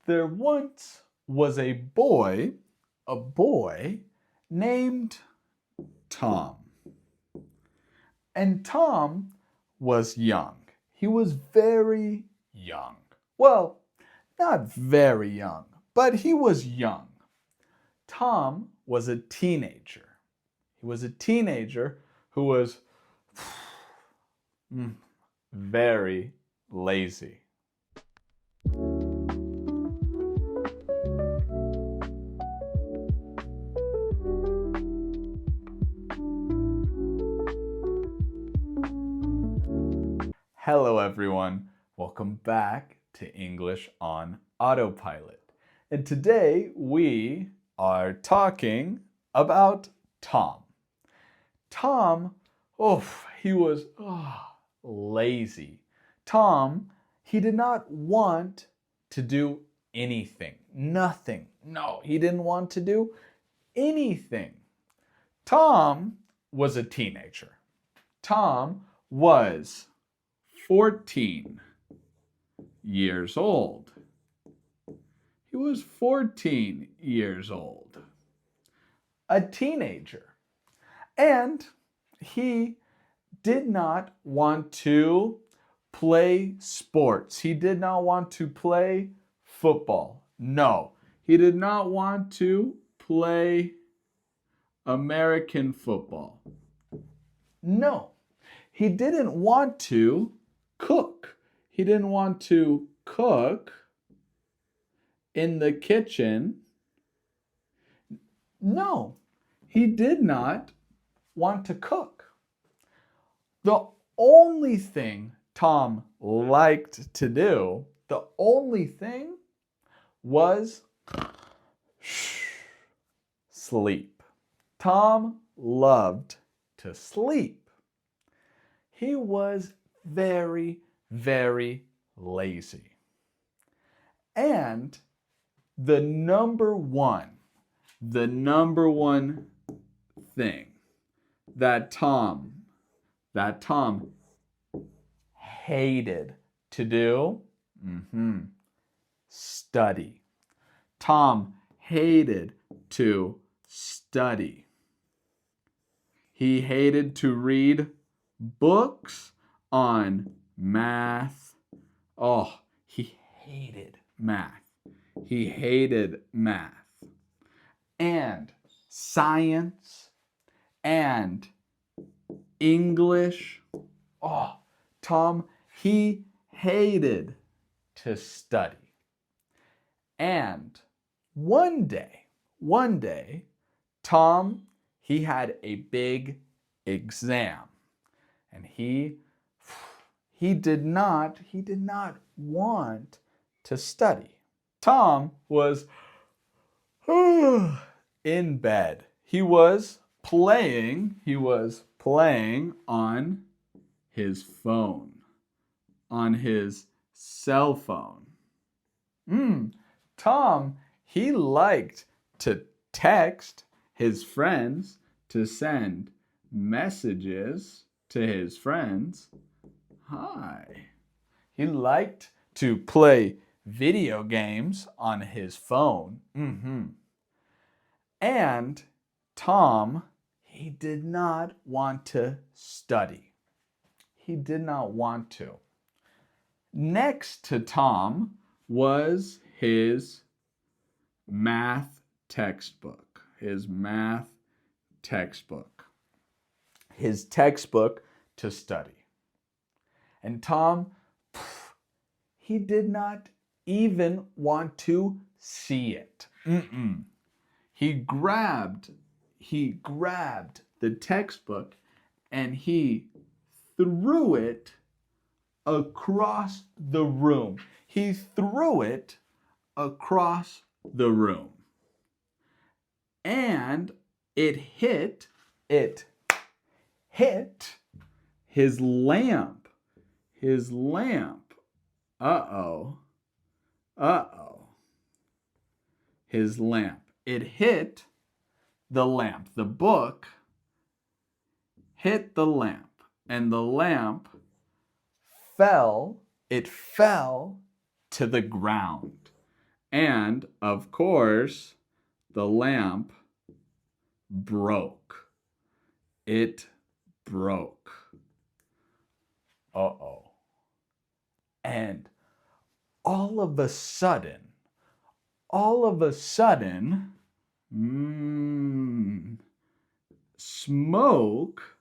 There once was a boy named Tom. And Tom was young. He was very young. Well, not very young, but he was young. Tom was a teenager. He was a teenager who was very lazy. Hello everyone, welcome back to English on Autopilot. And today we are talking about Tom. Tom, he was lazy. Tom, he did not want to do anything, nothing. No, he didn't want to do anything. Tom was a teenager. Tom was 14 years old. He was 14 years old. A teenager. And he did not want to play sports. He did not want to play football. No, he did not want to play American football. No, he didn't want to cook. He didn't want to cook in the kitchen. No, he did not want to cook. The only thing Tom liked to do, the only thing was sleep. Tom loved to sleep. He was very, very lazy. And the number one thing that Tom hated to do, study. Tom hated to study. He hated to read books on math. Oh, he hated math. He hated math. And science and English. Oh, Tom, he hated to study. And one day, Tom, he had a big exam. And he did not want to study. Tom was in bed. He was playing on his phone, on his cell phone. Tom, he liked to text his friends, to send messages to his friends. Hi. He liked to play video games on his phone. And Tom, he did not want to study. He did not want to. Next to Tom was his math textbook. His math textbook. His textbook to study. And Tom, he did not even want to see it. He grabbed the textbook and he threw it across the room. He threw it across the room. And it hit his lamp. His lamp. Uh-oh. His lamp. It hit the lamp. The book hit the lamp. And the lamp fell to the ground. And, of course, the lamp broke. It broke. Uh-oh. And all of a sudden, smoke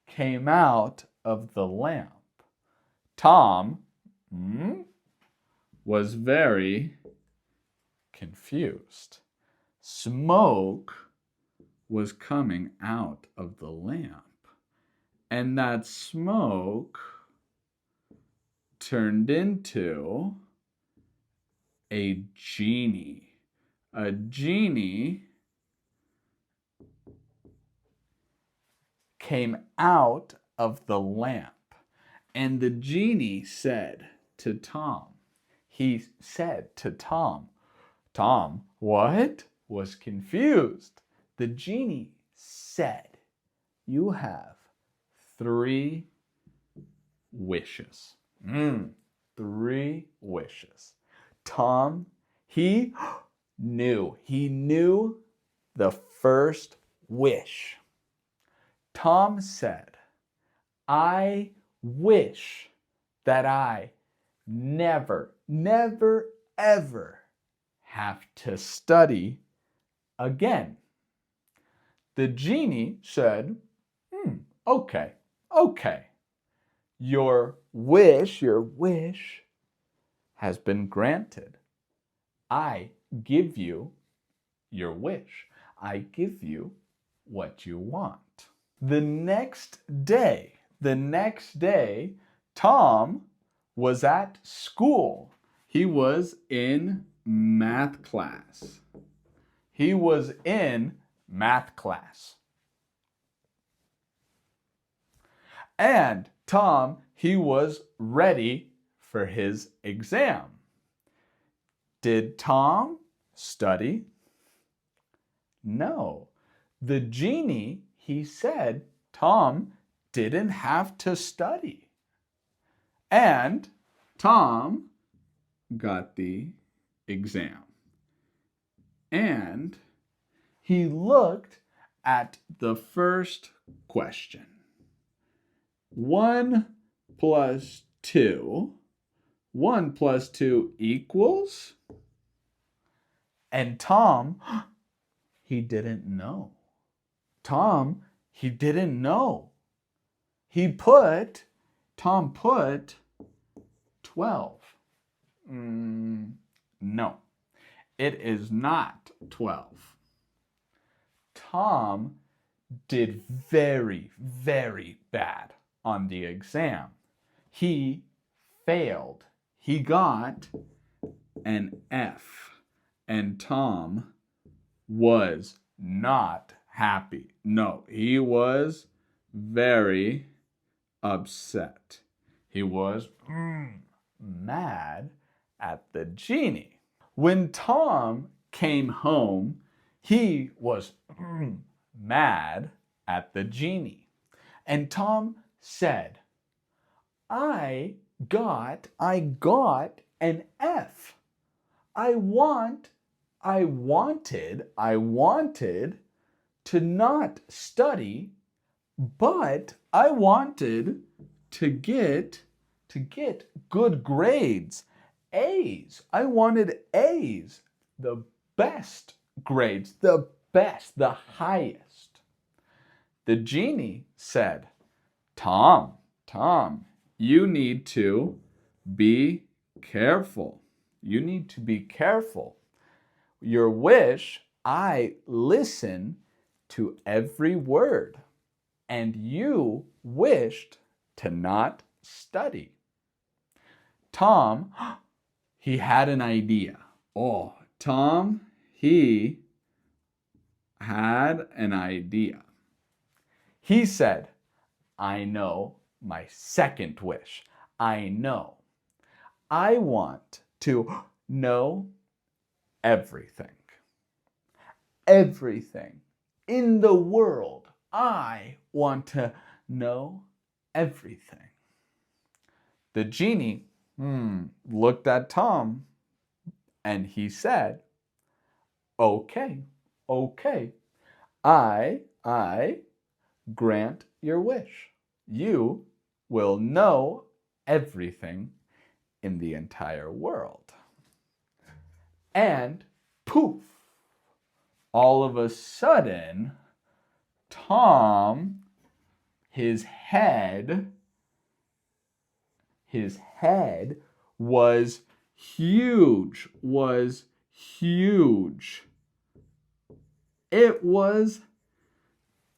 came out of the lamp. Tom was very confused. Smoke was coming out of the lamp. And that smoke turned into a genie. A genie came out of the lamp. And the genie said to Tom, Tom, what? Was confused. The genie said, you have 3 wishes. 3 wishes. Tom, he knew the first wish. Tom said, I wish that I never, ever have to study again. The genie said, okay. Your wish has been granted. I give you your wish. I give you what you want. The next day, Tom was at school. He was in math class. And Tom, he was ready for his exam. Did Tom study? No. The genie, he said Tom didn't have to study. And Tom got the exam. And he looked at the first question. 1 plus 2. 1 plus 2 equals? And Tom, he didn't know. Tom didn't know. Tom put 12. No, it is not 12. Tom did very, very bad on the exam. He failed. He got an F. And Tom was not happy. No, he was very upset. He was mad at the genie. When Tom came home, he was mad at the genie. And Tom said, I got an F. I wanted to not study, but I wanted to get good grades, A's. I wanted A's, the best grades, the highest. The genie said, Tom, you need to be careful. You need to be careful. Your wish, I listen to every word, and you wished to not study. Tom, he had an idea. Tom, he had an idea. He said, I know my second wish. I know. I want to know everything. Everything in the world. I want to know everything. The genie looked at Tom. And he said, okay, okay. I grant your wish. You will know everything in the entire world. And poof, all of a sudden, Tom, his head was huge, It was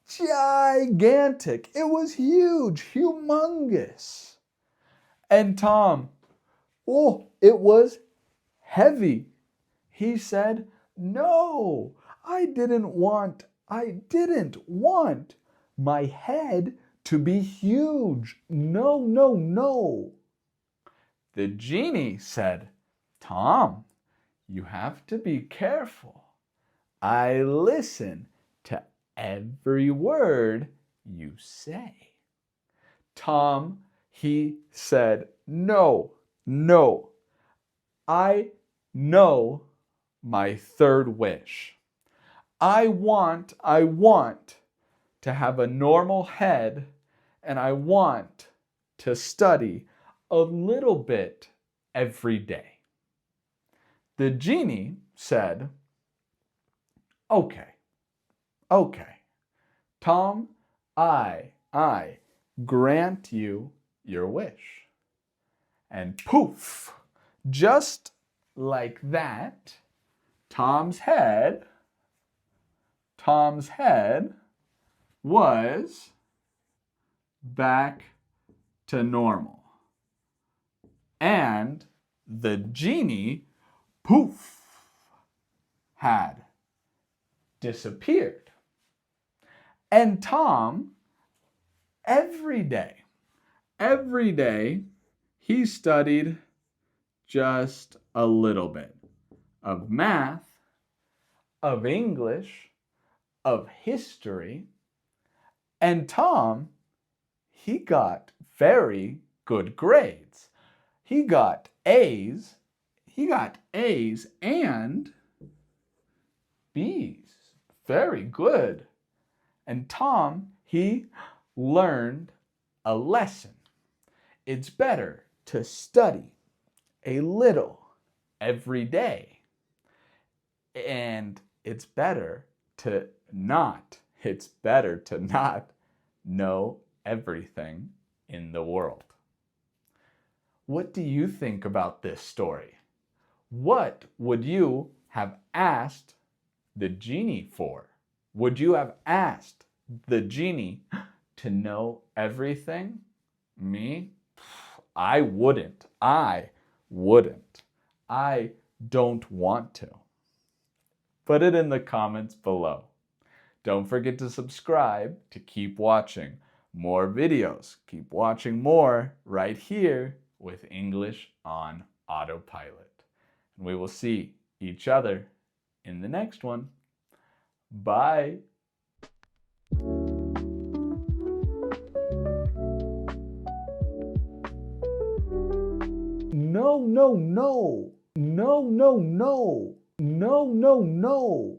gigantic. It was huge, humongous. And Tom, it was heavy. He said, no, I didn't want my head to be huge. No, no, no. The genie said, Tom, you have to be careful. I listen to every word you say. Tom, he said, no, no. I know my third wish. I want to have a normal head, and I want to study a little bit every day. The genie said, okay, Tom, I grant you your wish. And poof, just like that, Tom's head was back to normal. And the genie, poof, had disappeared. And Tom, every day, he studied just a little bit of math, of English, of history. And Tom, he got very good grades. He got A's and B's. Very good. And Tom, he learned a lesson. It's better to study a little every day. And it's better to not know everything in the world. What do you think about this story? What would you have asked the genie for? Would you have asked the genie to know everything? Me? I wouldn't. I don't want to. Put it in the comments below. Don't forget to subscribe to keep watching more videos. Keep watching more right here with English on Autopilot. And we will see each other in the next one. Bye. No, no, no. No, no, no. No, no, no.